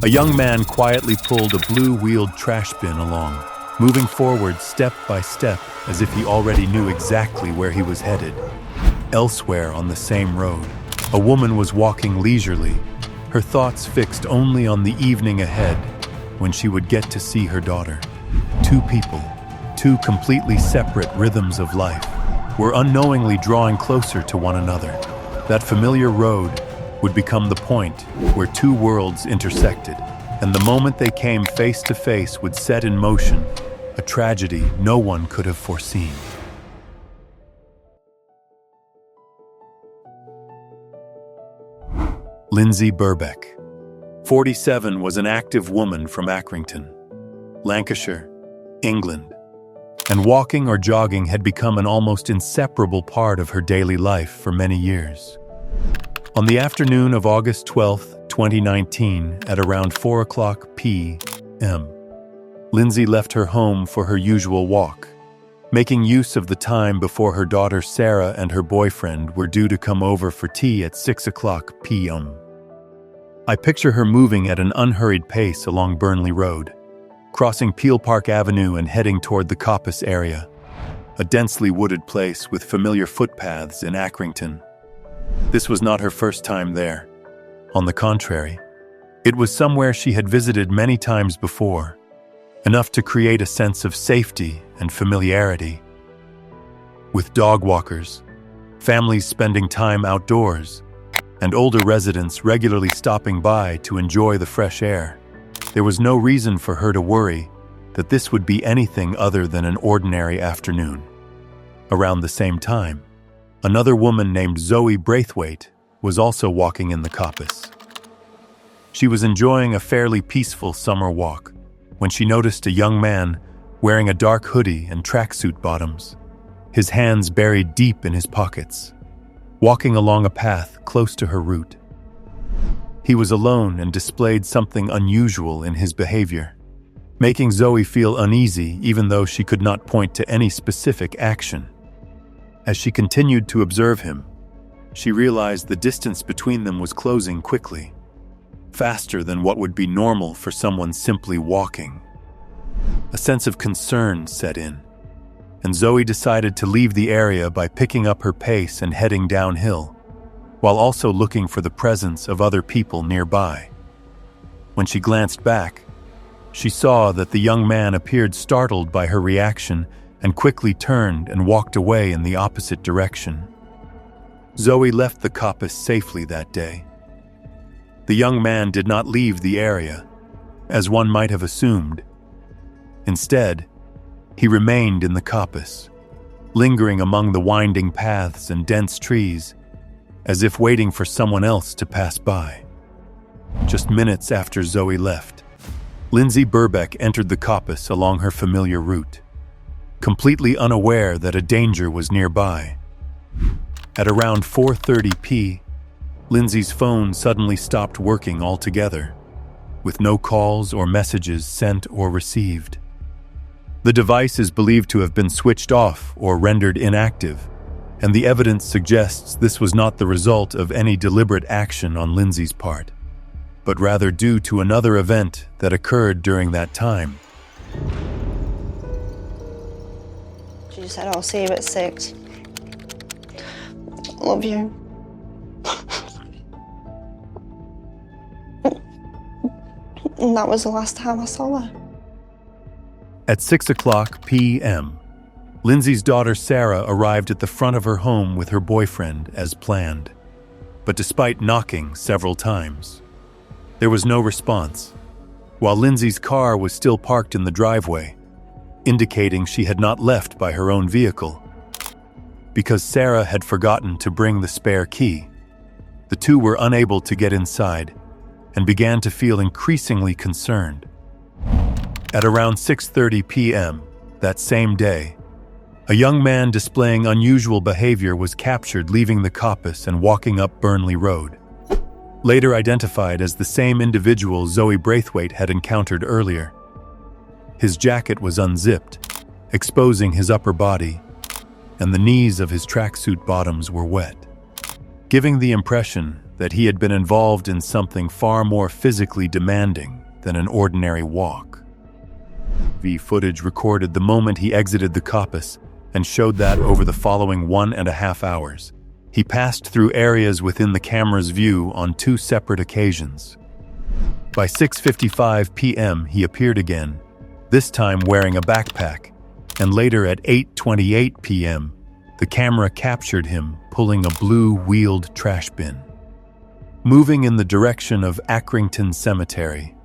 A young man quietly pulled a blue-wheeled trash bin along, moving forward step by step as if he already knew exactly where he was headed. Elsewhere on the same road, a woman was walking leisurely, her thoughts fixed only on the evening ahead when she would get to see her daughter. Two people, two completely separate rhythms of life, were unknowingly drawing closer to one another. That familiar road would become the point where two worlds intersected, and the moment they came face to face would set in motion a tragedy no one could have foreseen. Lindsay Birbeck, 47, was an active woman from Accrington, Lancashire, England, and walking or jogging had become an almost inseparable part of her daily life for many years. On the afternoon of August 12, 2019, at around 4:00 p.m., Lindsay left her home for her usual walk, making use of the time before her daughter Sarah and her boyfriend were due to come over for tea at 6:00 p.m. I picture her moving at an unhurried pace along Burnley Road, crossing Peel Park Avenue and heading toward the Coppice area, a densely wooded place with familiar footpaths in Accrington. This was not her first time there. On the contrary, it was somewhere she had visited many times before, enough to create a sense of safety and familiarity. With dog walkers, families spending time outdoors, and older residents regularly stopping by to enjoy the fresh air, there was no reason for her to worry that this would be anything other than an ordinary afternoon. Around the same time, another woman named Zoe Braithwaite was also walking in the Coppice. She was enjoying a fairly peaceful summer walk when she noticed a young man wearing a dark hoodie and tracksuit bottoms, his hands buried deep in his pockets, walking along a path close to her route. He was alone and displayed something unusual in his behavior, making Zoe feel uneasy even though she could not point to any specific action. As she continued to observe him, she realized the distance between them was closing quickly, faster than what would be normal for someone simply walking. A sense of concern set in, and Zoe decided to leave the area by picking up her pace and heading downhill, while also looking for the presence of other people nearby. When she glanced back, she saw that the young man appeared startled by her reaction and quickly turned and walked away in the opposite direction. Zoe left the Coppice safely that day. The young man did not leave the area, as one might have assumed. Instead, he remained in the Coppice, lingering among the winding paths and dense trees, as if waiting for someone else to pass by. Just minutes after Zoe left, Lindsay Birbeck entered the Coppice along her familiar route, completely unaware that a danger was nearby. At around 4:30 p.m., Lindsay's phone suddenly stopped working altogether, with no calls or messages sent or received. The device is believed to have been switched off or rendered inactive, and the evidence suggests this was not the result of any deliberate action on Lindsay's part, but rather due to another event that occurred during that time. She said, "I'll see you at 6. Love you." And that was the last time I saw her. At 6:00 p.m., Lindsay's daughter Sarah arrived at the front of her home with her boyfriend as planned. But despite knocking several times, there was no response, while Lindsay's car was still parked in the driveway, indicating she had not left by her own vehicle. Because Sarah had forgotten to bring the spare key, the two were unable to get inside and began to feel increasingly concerned. At around 6:30 p.m. that same day, a young man displaying unusual behavior was captured leaving the Coppice and walking up Burnley Road, later identified as the same individual Zoe Braithwaite had encountered earlier. His jacket was unzipped, exposing his upper body, and the knees of his tracksuit bottoms were wet, giving the impression that he had been involved in something far more physically demanding than an ordinary walk. Footage recorded the moment he exited the coppice and showed that over the following 1.5 hours, he passed through areas within the camera's view on 2 separate occasions. By 6:55 p.m., he appeared again, this time wearing a backpack, and later at 8:28 p.m., the camera captured him pulling a blue-wheeled trash bin. Moving in the direction of Accrington Cemetery,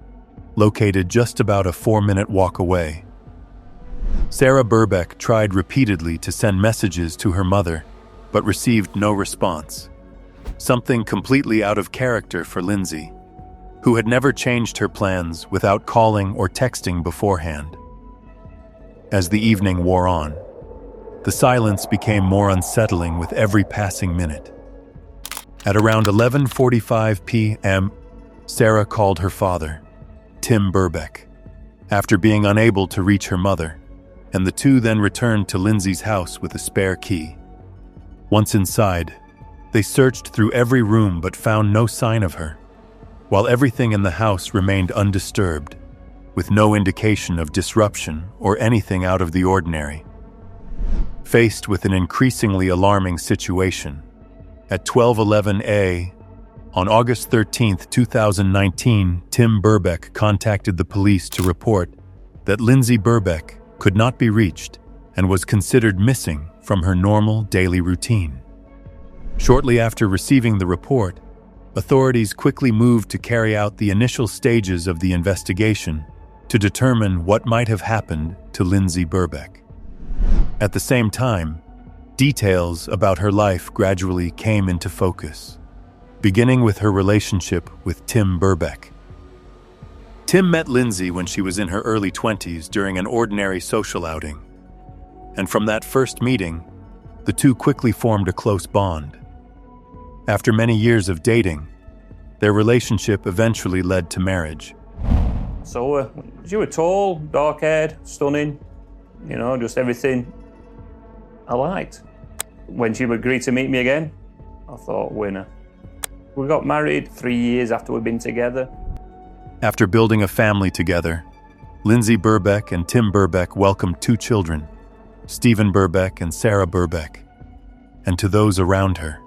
located just about a 4-minute walk away. Sarah Birbeck tried repeatedly to send messages to her mother, but received no response. Something completely out of character for Lindsay, who had never changed her plans without calling or texting beforehand. As the evening wore on, the silence became more unsettling with every passing minute. At around 11:45 p.m., Sarah called her father, Tim Birbeck, after being unable to reach her mother, and the two then returned to Lindsay's house with a spare key. Once inside, they searched through every room but found no sign of her, while everything in the house remained undisturbed, with no indication of disruption or anything out of the ordinary. Faced with an increasingly alarming situation, at 12:11 a.m. on August 13, 2019, Tim Birbeck contacted the police to report that Lindsay Birbeck could not be reached and was considered missing from her normal daily routine. Shortly after receiving the report, authorities quickly moved to carry out the initial stages of the investigation to determine what might have happened to Lindsay Birbeck. At the same time, details about her life gradually came into focus, beginning with her relationship with Tim Birbeck. Tim met Lindsay when she was in her early 20s during an ordinary social outing, and from that first meeting, the two quickly formed a close bond. After many years of dating, their relationship eventually led to marriage. So she was tall, dark-haired, stunning, just everything I liked. When she agreed to meet me again, I thought, winner. We got married 3 years after we'd been together. After building a family together, Lindsay Birbeck and Tim Birbeck welcomed 2 children, Stephen Birbeck and Sarah Birbeck. And to those around her,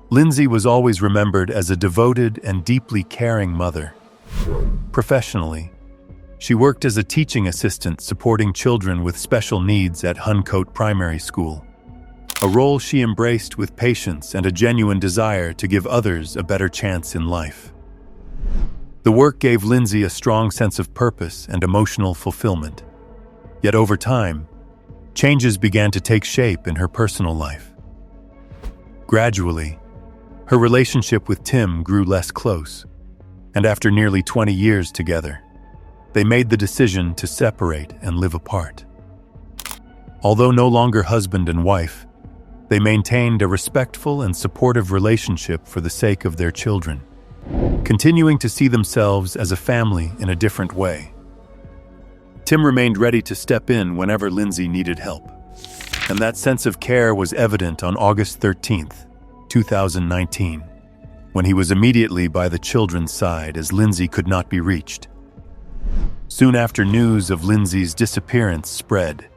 Lindsay was always remembered as a devoted and deeply caring mother. Professionally, she worked as a teaching assistant supporting children with special needs at Huncote Primary School, a role she embraced with patience and a genuine desire to give others a better chance in life. The work gave Lindsay a strong sense of purpose and emotional fulfillment. Yet over time, changes began to take shape in her personal life. Gradually, her relationship with Tim grew less close, and after nearly 20 years together, they made the decision to separate and live apart. Although no longer husband and wife, they maintained a respectful and supportive relationship for the sake of their children, continuing to see themselves as a family in a different way. Tim remained ready to step in whenever Lindsay needed help, and that sense of care was evident on August 13th, 2019, when he was immediately by the children's side as Lindsay could not be reached. Soon after news of Lindsay's disappearance spread,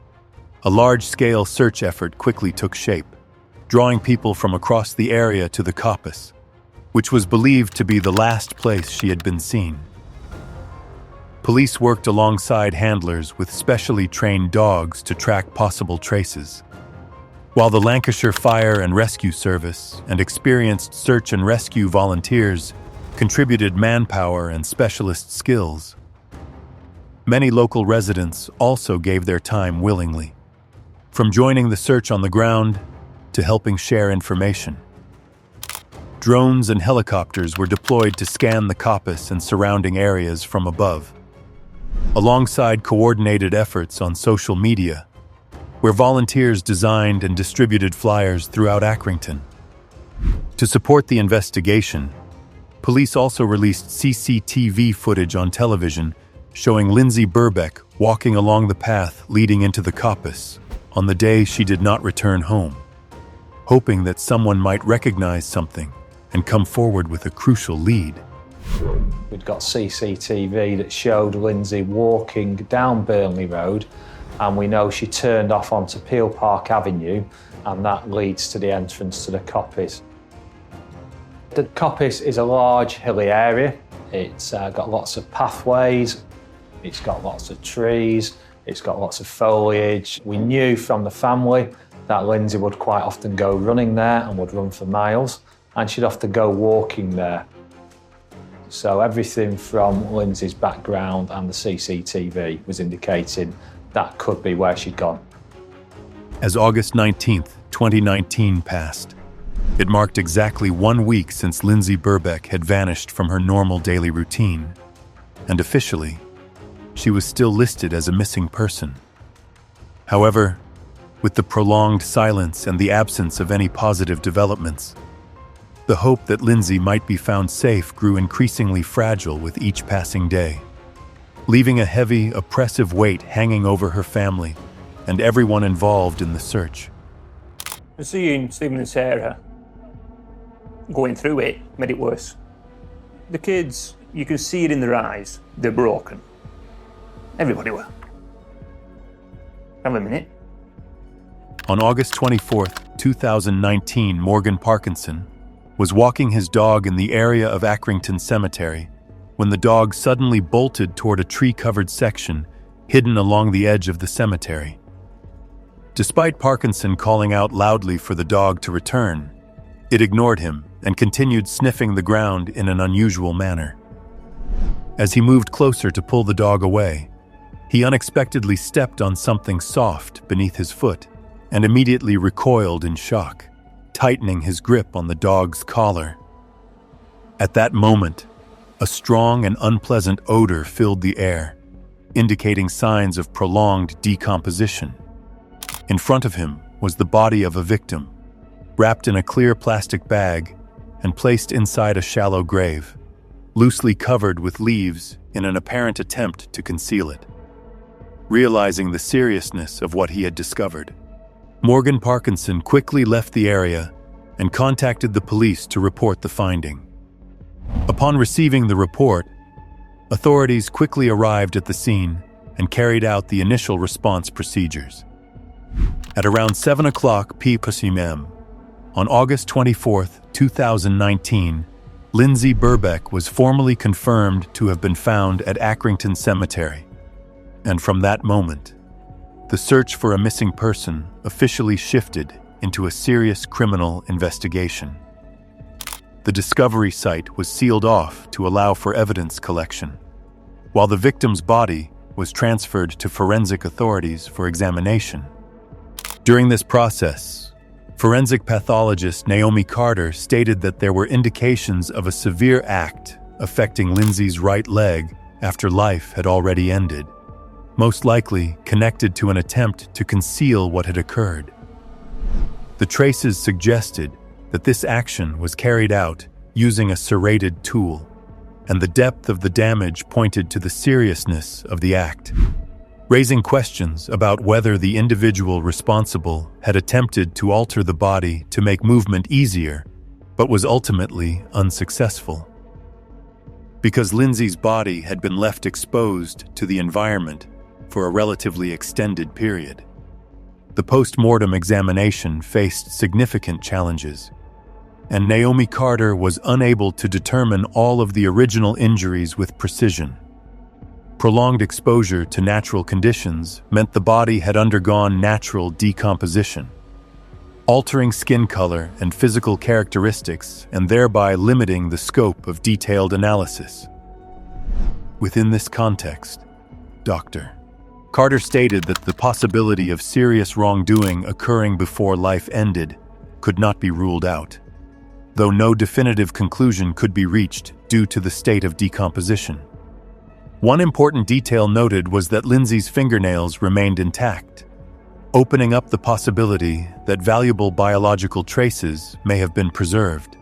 a large-scale search effort quickly took shape, drawing people from across the area to the coppice, which was believed to be the last place she had been seen. Police worked alongside handlers with specially trained dogs to track possible traces, while the Lancashire Fire and Rescue Service and experienced search and rescue volunteers contributed manpower and specialist skills. Many local residents also gave their time willingly, from joining the search on the ground to helping share information. Drones and helicopters were deployed to scan the coppice and surrounding areas from above, alongside coordinated efforts on social media, where volunteers designed and distributed flyers throughout Accrington. To support the investigation, police also released CCTV footage on television showing Lindsay Birbeck walking along the path leading into the coppice on the day she did not return home, hoping that someone might recognize something and come forward with a crucial lead. We'd got CCTV that showed Lindsay walking down Burnley Road, and we know she turned off onto Peel Park Avenue, and that leads to the entrance to the coppice. The coppice is a large hilly area. It's got lots of pathways, it's got lots of trees, it's got lots of foliage. We knew from the family that Lindsay would quite often go running there and would run for miles, and she'd often go walking there. So everything from Lindsay's background and the CCTV was indicating that could be where she'd gone. As August 19th, 2019 passed, it marked exactly 1 week since Lindsay Birbeck had vanished from her normal daily routine, and officially, she was still listed as a missing person. However, with the prolonged silence and the absence of any positive developments, the hope that Lindsay might be found safe grew increasingly fragile with each passing day, leaving a heavy, oppressive weight hanging over her family and everyone involved in the search. Seeing Stephen and Sarah going through it made it worse. The kids, you can see it in their eyes, they're broken. Everybody were. Have a minute. On August 24th, 2019, Morgan Parkinson was walking his dog in the area of Accrington Cemetery when the dog suddenly bolted toward a tree-covered section hidden along the edge of the cemetery. Despite Parkinson calling out loudly for the dog to return, it ignored him and continued sniffing the ground in an unusual manner. As he moved closer to pull the dog away, he unexpectedly stepped on something soft beneath his foot and immediately recoiled in shock, tightening his grip on the dog's collar. At that moment, a strong and unpleasant odor filled the air, indicating signs of prolonged decomposition. In front of him was the body of a victim, wrapped in a clear plastic bag and placed inside a shallow grave, loosely covered with leaves in an apparent attempt to conceal it. Realizing the seriousness of what he had discovered, Morgan Parkinson quickly left the area and contacted the police to report the finding. Upon receiving the report, authorities quickly arrived at the scene and carried out the initial response procedures. At around 7 o'clock p.m. on August 24, 2019, Lindsay Birbeck was formally confirmed to have been found at Accrington Cemetery. And from that moment, the search for a missing person officially shifted into a serious criminal investigation. The discovery site was sealed off to allow for evidence collection, while the victim's body was transferred to forensic authorities for examination. During this process, forensic pathologist Naomi Carter stated that there were indications of a severe act affecting Lindsay's right leg after life had already ended, most likely connected to an attempt to conceal what had occurred. The traces suggested that this action was carried out using a serrated tool, and the depth of the damage pointed to the seriousness of the act, raising questions about whether the individual responsible had attempted to alter the body to make movement easier, but was ultimately unsuccessful. Because Lindsay's body had been left exposed to the environment for a relatively extended period, the post-mortem examination faced significant challenges, and Naomi Carter was unable to determine all of the original injuries with precision. Prolonged exposure to natural conditions meant the body had undergone natural decomposition, altering skin color and physical characteristics and thereby limiting the scope of detailed analysis. Within this context, Dr. Carter stated that the possibility of serious wrongdoing occurring before life ended could not be ruled out, though no definitive conclusion could be reached due to the state of decomposition. One important detail noted was that Lindsay's fingernails remained intact, opening up the possibility that valuable biological traces may have been preserved,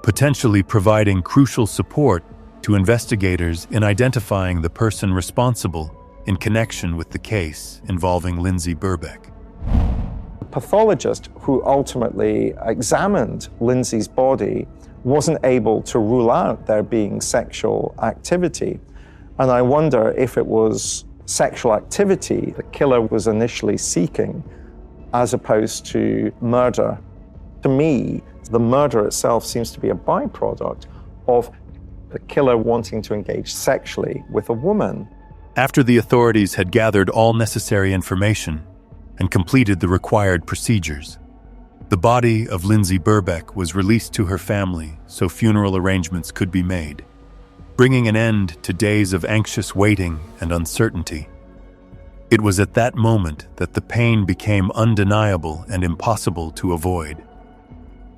potentially providing crucial support to investigators in identifying the person responsible in connection with the case involving Lindsay Birbeck. pathologist who ultimately examined Lindsay's body wasn't able to rule out there being sexual activity. And I wonder if it was sexual activity the killer was initially seeking as opposed to murder. To me, the murder itself seems to be a byproduct of the killer wanting to engage sexually with a woman. After the authorities had gathered all necessary information and completed the required procedures, the body of Lindsay Birbeck was released to her family so funeral arrangements could be made, bringing an end to days of anxious waiting and uncertainty. It was at that moment that the pain became undeniable and impossible to avoid.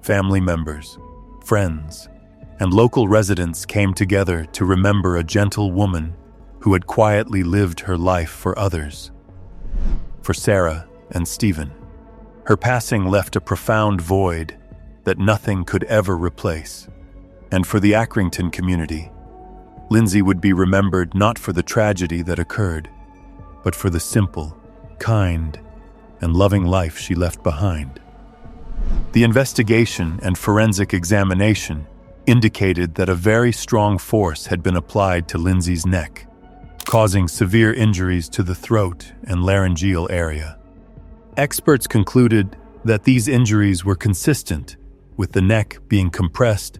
Family members, friends, and local residents came together to remember a gentle woman who had quietly lived her life for others. For Sarah and Stephen, her passing left a profound void that nothing could ever replace. And for the Accrington community, Lindsay would be remembered not for the tragedy that occurred, but for the simple, kind, and loving life she left behind. The investigation and forensic examination indicated that a very strong force had been applied to Lindsay's neck, causing severe injuries to the throat and laryngeal area. Experts concluded that these injuries were consistent with the neck being compressed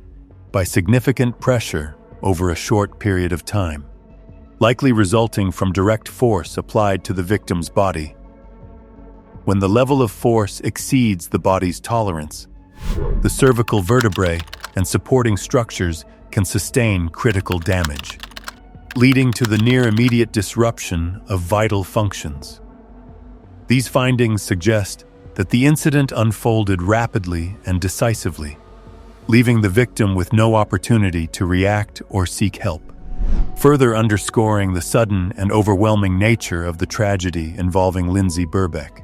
by significant pressure over a short period of time, likely resulting from direct force applied to the victim's body. When the level of force exceeds the body's tolerance, the cervical vertebrae and supporting structures can sustain critical damage, leading to the near-immediate disruption of vital functions. These findings suggest that the incident unfolded rapidly and decisively, leaving the victim with no opportunity to react or seek help, further underscoring the sudden and overwhelming nature of the tragedy involving Lindsay Birbeck.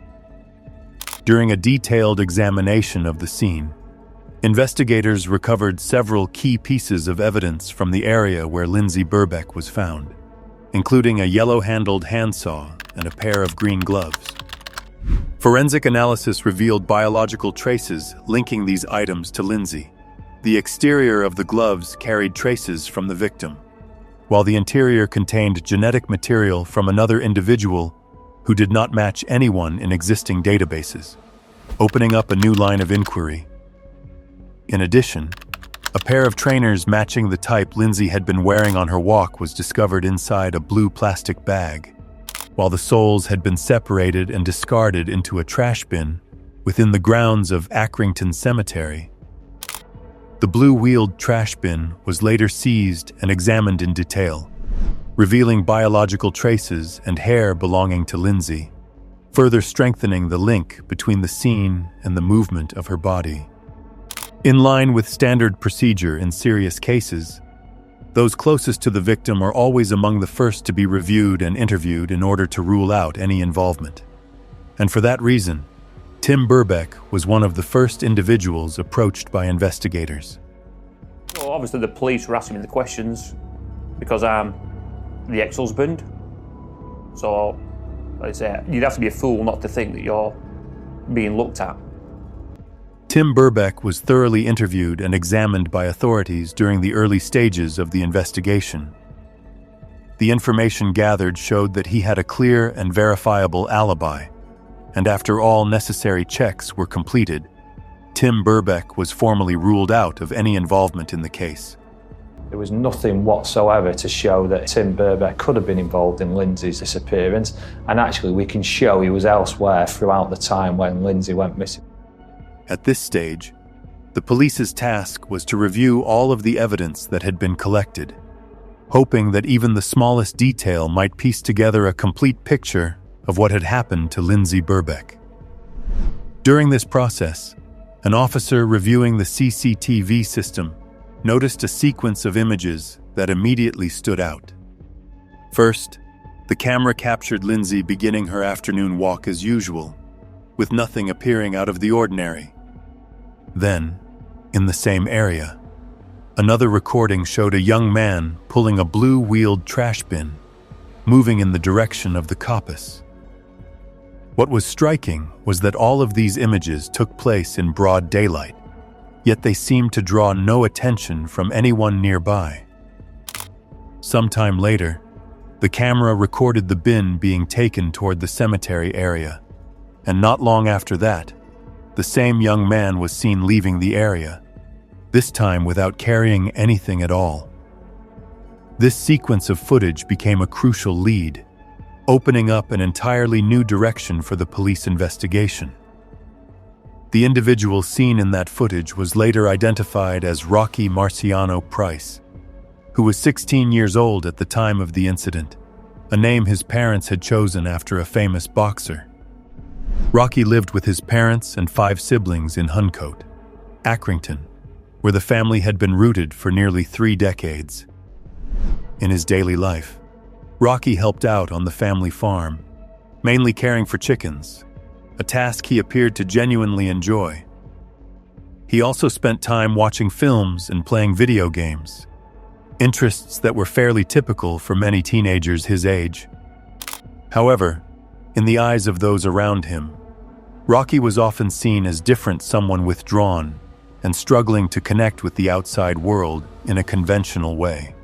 During a detailed examination of the scene, investigators recovered several key pieces of evidence from the area where Lindsay Birbeck was found, including a yellow-handled handsaw and a pair of green gloves. Forensic analysis revealed biological traces linking these items to Lindsay. The exterior of the gloves carried traces from the victim, while the interior contained genetic material from another individual who did not match anyone in existing databases, opening up a new line of inquiry. In addition, a pair of trainers matching the type Lindsay had been wearing on her walk was discovered inside a blue plastic bag, while the soles had been separated and discarded into a trash bin within the grounds of Accrington Cemetery. The blue-wheeled trash bin was later seized and examined in detail, revealing biological traces and hair belonging to Lindsay, further strengthening the link between the scene and the movement of her body. In line with standard procedure in serious cases, those closest to the victim are always among the first to be reviewed and interviewed in order to rule out any involvement. And for that reason, Tim Birbeck was one of the first individuals approached by investigators. Well, obviously the police were asking me the questions because I'm the ex-husband. So, like I say, you'd have to be a fool not to think that you're being looked at. Tim Birbeck was thoroughly interviewed and examined by authorities during the early stages of the investigation. The information gathered showed that he had a clear and verifiable alibi, and after all necessary checks were completed, Tim Birbeck was formally ruled out of any involvement in the case. There was nothing whatsoever to show that Tim Birbeck could have been involved in Lindsay's disappearance, and actually we can show he was elsewhere throughout the time when Lindsay went missing. At this stage, the police's task was to review all of the evidence that had been collected, hoping that even the smallest detail might piece together a complete picture of what had happened to Lindsay Birbeck. During this process, an officer reviewing the CCTV system noticed a sequence of images that immediately stood out. First, the camera captured Lindsay beginning her afternoon walk as usual, with nothing appearing out of the ordinary. Then, in the same area, another recording showed a young man pulling a blue-wheeled trash bin, moving in the direction of the coppice. What was striking was that all of these images took place in broad daylight, yet they seemed to draw no attention from anyone nearby. Sometime later, the camera recorded the bin being taken toward the cemetery area, and not long after that, the same young man was seen leaving the area, this time without carrying anything at all. This sequence of footage became a crucial lead, opening up an entirely new direction for the police investigation. The individual seen in that footage was later identified as Rocky Marciano Price, who was 16 years old at the time of the incident, a name his parents had chosen after a famous boxer. Rocky lived with his parents and 5 siblings in Huncote, Accrington, where the family had been rooted for nearly 3 decades. In his daily life, Rocky helped out on the family farm, mainly caring for chickens, a task he appeared to genuinely enjoy. He also spent time watching films and playing video games, interests that were fairly typical for many teenagers his age. However, in the eyes of those around him, Rocky was often seen as different, someone withdrawn and struggling to connect with the outside world in a conventional way.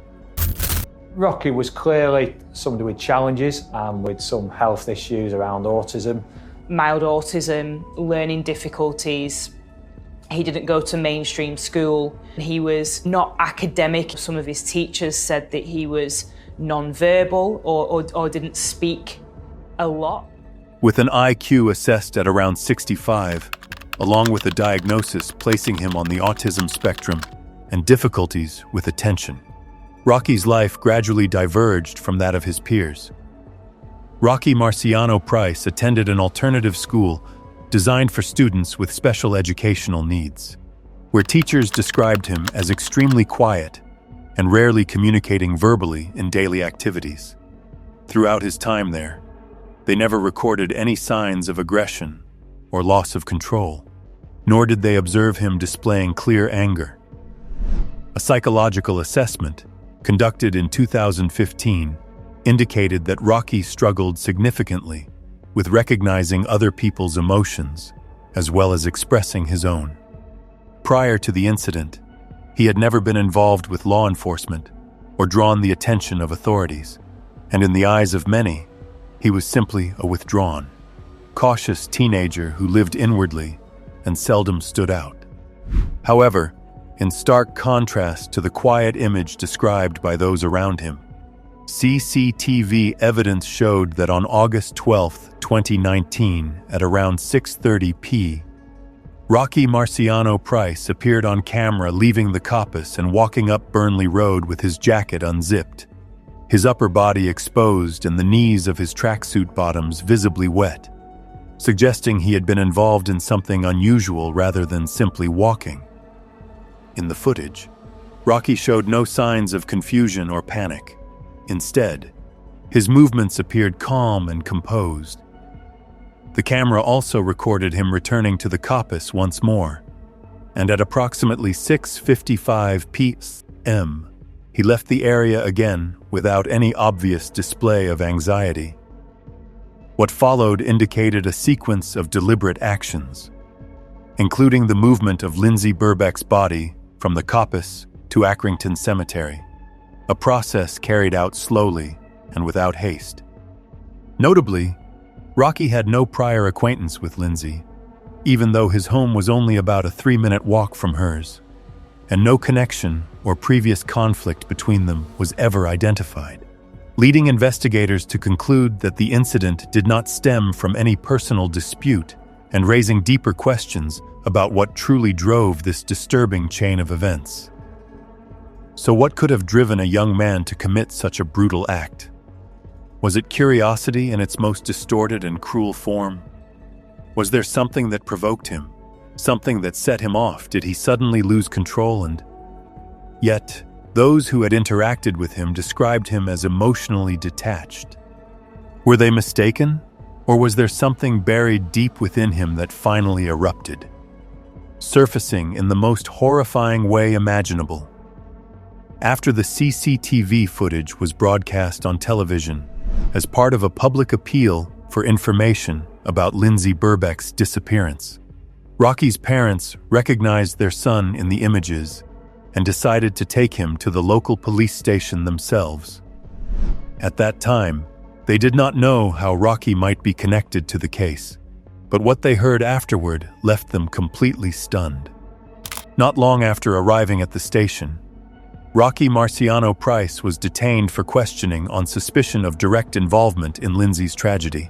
Rocky was clearly somebody with challenges and with some health issues around autism. Mild autism, learning difficulties. He didn't go to mainstream school. He was not academic. Some of his teachers said that he was non-verbal or didn't speak a lot. With an IQ assessed at around 65, along with a diagnosis placing him on the autism spectrum and difficulties with attention, Rocky's life gradually diverged from that of his peers. Rocky Marciano Price attended an alternative school designed for students with special educational needs, where teachers described him as extremely quiet and rarely communicating verbally in daily activities. Throughout his time there, they never recorded any signs of aggression or loss of control, nor did they observe him displaying clear anger. A psychological assessment conducted in 2015 indicated that Rocky struggled significantly with recognizing other people's emotions as well as expressing his own. Prior to the incident, he had never been involved with law enforcement or drawn the attention of authorities, and in the eyes of many, he was simply a withdrawn, cautious teenager who lived inwardly and seldom stood out. However, in stark contrast to the quiet image described by those around him, CCTV evidence showed that on August 12, 2019, at around 6:30 p.m., Rocky Marciano Price appeared on camera leaving the coppice and walking up Burnley Road with his jacket unzipped, his upper body exposed and the knees of his tracksuit bottoms visibly wet, suggesting he had been involved in something unusual rather than simply walking. In the footage, Rocky showed no signs of confusion or panic. Instead, his movements appeared calm and composed. The camera also recorded him returning to the coppice once more, and at approximately 6:55 p.m., he left the area again without any obvious display of anxiety. What followed indicated a sequence of deliberate actions, including the movement of Lindsay Birbeck's body from the coppice to Accrington Cemetery, a process carried out slowly and without haste. Notably, Rocky had no prior acquaintance with Lindsay, even though his home was only about a 3-minute walk from hers, and no connection or previous conflict between them was ever identified, leading investigators to conclude that the incident did not stem from any personal dispute and raising deeper questions about what truly drove this disturbing chain of events. So what could have driven a young man to commit such a brutal act? Was it curiosity in its most distorted and cruel form? Was there something that provoked him? Something that set him off? Did he suddenly lose control? And yet, those who had interacted with him described him as emotionally detached. Were they mistaken? Or was there something buried deep within him that finally erupted, surfacing in the most horrifying way imaginable? After the CCTV footage was broadcast on television as part of a public appeal for information about Lindsay Birbeck's disappearance. Rocky's parents recognized their son in the images and decided to take him to the local police station themselves. At that time, they did not know how Rocky might be connected to the case, but what they heard afterward left them completely stunned. Not long after arriving at the station, Rocky Marciano Price was detained for questioning on suspicion of direct involvement in Lindsay's tragedy,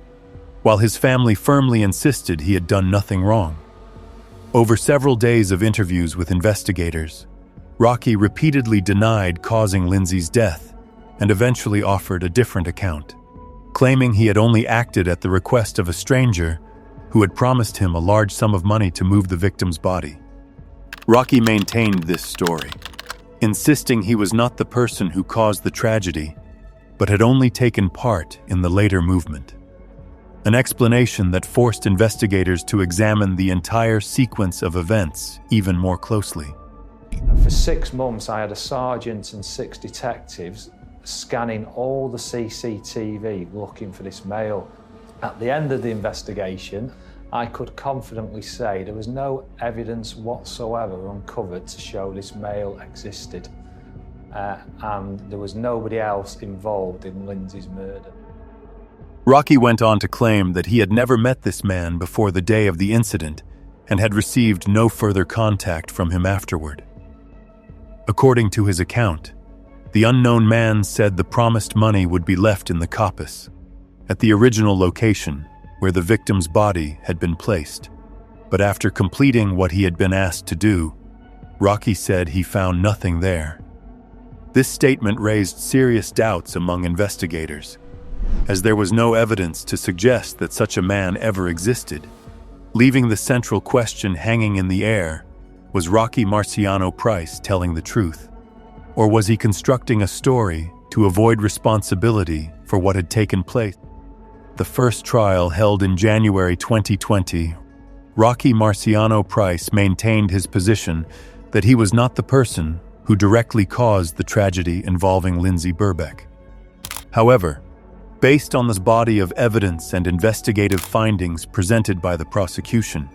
while his family firmly insisted he had done nothing wrong. Over several days of interviews with investigators, Rocky repeatedly denied causing Lindsay's death and eventually offered a different account, claiming he had only acted at the request of a stranger who had promised him a large sum of money to move the victim's body. Rocky maintained this story, insisting he was not the person who caused the tragedy, but had only taken part in the later movement. An explanation that forced investigators to examine the entire sequence of events even more closely. For 6 months, I had a sergeant and 6 detectives scanning all the CCTV looking for this male. At the end of the investigation, I could confidently say there was no evidence whatsoever uncovered to show this male existed, and there was nobody else involved in Lindsay's murder. Rocky went on to claim that he had never met this man before the day of the incident and had received no further contact from him afterward. According to his account, the unknown man said the promised money would be left in the coppice, at the original location where the victim's body had been placed. But after completing what he had been asked to do, Rocky said he found nothing there. This statement raised serious doubts among investigators, as there was no evidence to suggest that such a man ever existed. Leaving the central question hanging in the air, was Rocky Marciano Price telling the truth? Or was he constructing a story to avoid responsibility for what had taken place? The first trial, held in January 2020, Rocky Marciano Price maintained his position that he was not the person who directly caused the tragedy involving Lindsay Birbeck. However, based on this body of evidence and investigative findings presented by the prosecution,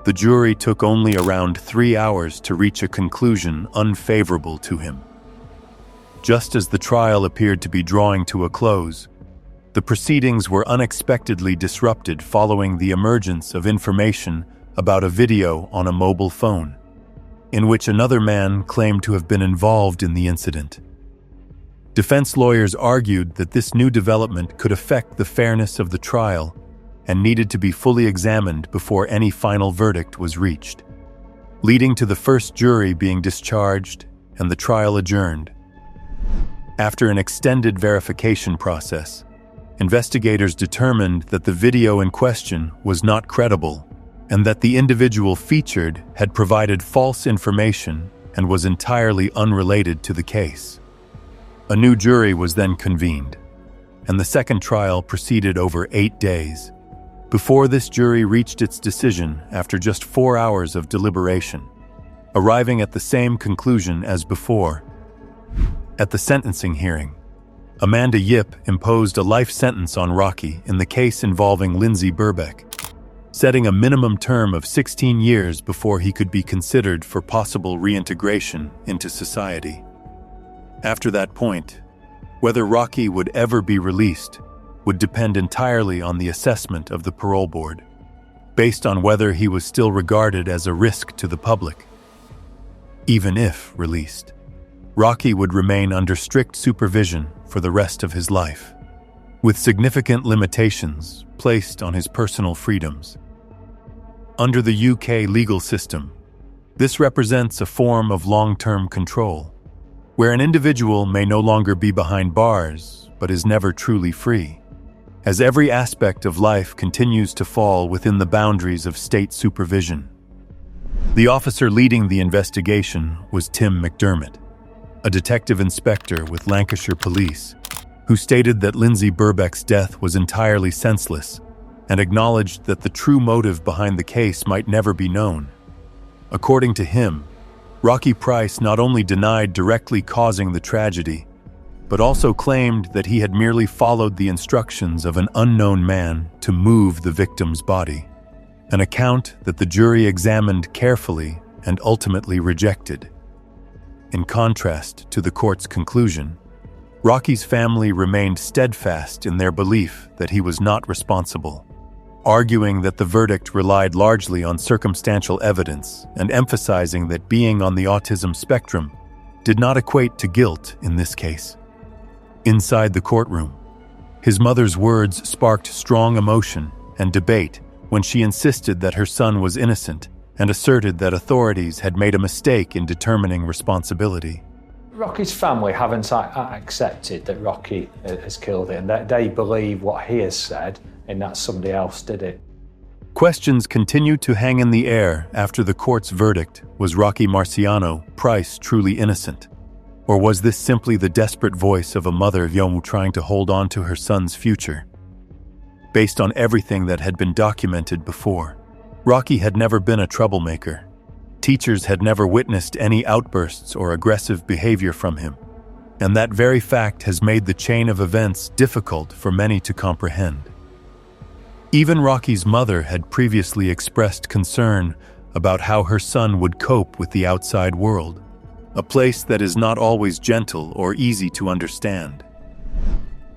the jury took only around 3 hours to reach a conclusion unfavorable to him. Just as the trial appeared to be drawing to a close, the proceedings were unexpectedly disrupted following the emergence of information about a video on a mobile phone, in which another man claimed to have been involved in the incident. Defense lawyers argued that this new development could affect the fairness of the trial and needed to be fully examined before any final verdict was reached, leading to the first jury being discharged and the trial adjourned. After an extended verification process, investigators determined that the video in question was not credible and that the individual featured had provided false information and was entirely unrelated to the case. A new jury was then convened, and the second trial proceeded over 8 days, before this jury reached its decision after just 4 hours of deliberation, arriving at the same conclusion as before. At the sentencing hearing, Amanda Yip imposed a life sentence on Rocky in the case involving Lindsay Birbeck, setting a minimum term of 16 years before he could be considered for possible reintegration into society. After that point, whether Rocky would ever be released would depend entirely on the assessment of the parole board, based on whether he was still regarded as a risk to the public. Even if released, Rocky would remain under strict supervision for the rest of his life, with significant limitations placed on his personal freedoms. Under the UK legal system, this represents a form of long-term control, where an individual may no longer be behind bars but is never truly free, as every aspect of life continues to fall within the boundaries of state supervision. The officer leading the investigation was Tim McDermott, a detective inspector with Lancashire Police, who stated that Lindsay Birbeck's death was entirely senseless and acknowledged that the true motive behind the case might never be known. According to him, Rocky Price not only denied directly causing the tragedy, but also claimed that he had merely followed the instructions of an unknown man to move the victim's body, an account that the jury examined carefully and ultimately rejected. In contrast to the court's conclusion, Rocky's family remained steadfast in their belief that he was not responsible, arguing that the verdict relied largely on circumstantial evidence and emphasizing that being on the autism spectrum did not equate to guilt in this case. Inside the courtroom, his mother's words sparked strong emotion and debate when she insisted that her son was innocent and asserted that authorities had made a mistake in determining responsibility. Rocky's family haven't accepted that Rocky has killed him. They believe what he has said and that somebody else did it. Questions continued to hang in the air after the court's verdict. Was Rocky Marciano Price truly innocent? Or was this simply the desperate voice of a mother Yomu trying to hold on to her son's future? Based on everything that had been documented before, Rocky had never been a troublemaker. Teachers had never witnessed any outbursts or aggressive behavior from him, and that very fact has made the chain of events difficult for many to comprehend. Even Rocky's mother had previously expressed concern about how her son would cope with the outside world, a place that is not always gentle or easy to understand.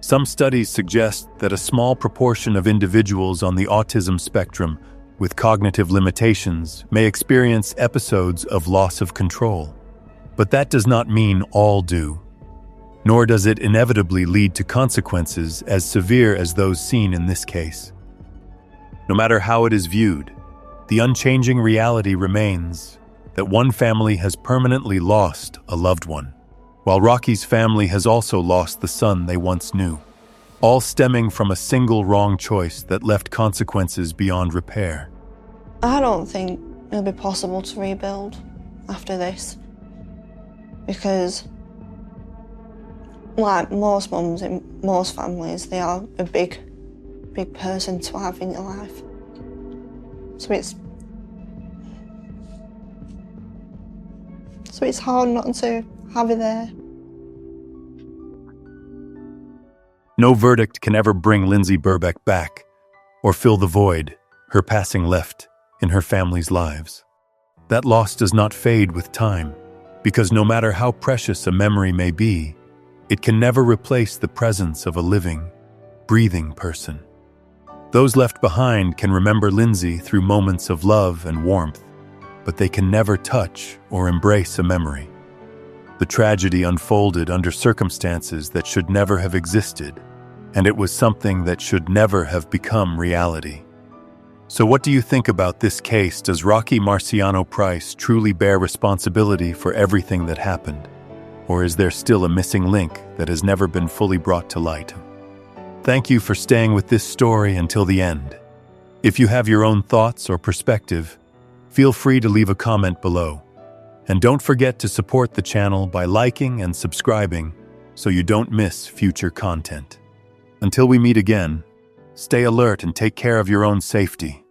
Some studies suggest that a small proportion of individuals on the autism spectrum with cognitive limitations may experience episodes of loss of control. But that does not mean all do, nor does it inevitably lead to consequences as severe as those seen in this case. No matter how it is viewed, the unchanging reality remains that one family has permanently lost a loved one, while Rocky's family has also lost the son they once knew, all stemming from a single wrong choice that left consequences beyond repair. I don't think it'll be possible to rebuild after this, because like most mums in most families, they are a big person to have in your life. So it's hard not to have it there. No verdict can ever bring Lindsay Birbeck back or fill the void her passing left in her family's lives. That loss does not fade with time, because no matter how precious a memory may be, it can never replace the presence of a living, breathing person. Those left behind can remember Lindsay through moments of love and warmth, but they can never touch or embrace a memory. The tragedy unfolded under circumstances that should never have existed, and it was something that should never have become reality. So what do you think about this case? Does Rocky Marciano Price truly bear responsibility for everything that happened? Or is there still a missing link that has never been fully brought to light? Thank you for staying with this story until the end. If you have your own thoughts or perspective, feel free to leave a comment below. And don't forget to support the channel by liking and subscribing so you don't miss future content. Until we meet again, stay alert and take care of your own safety.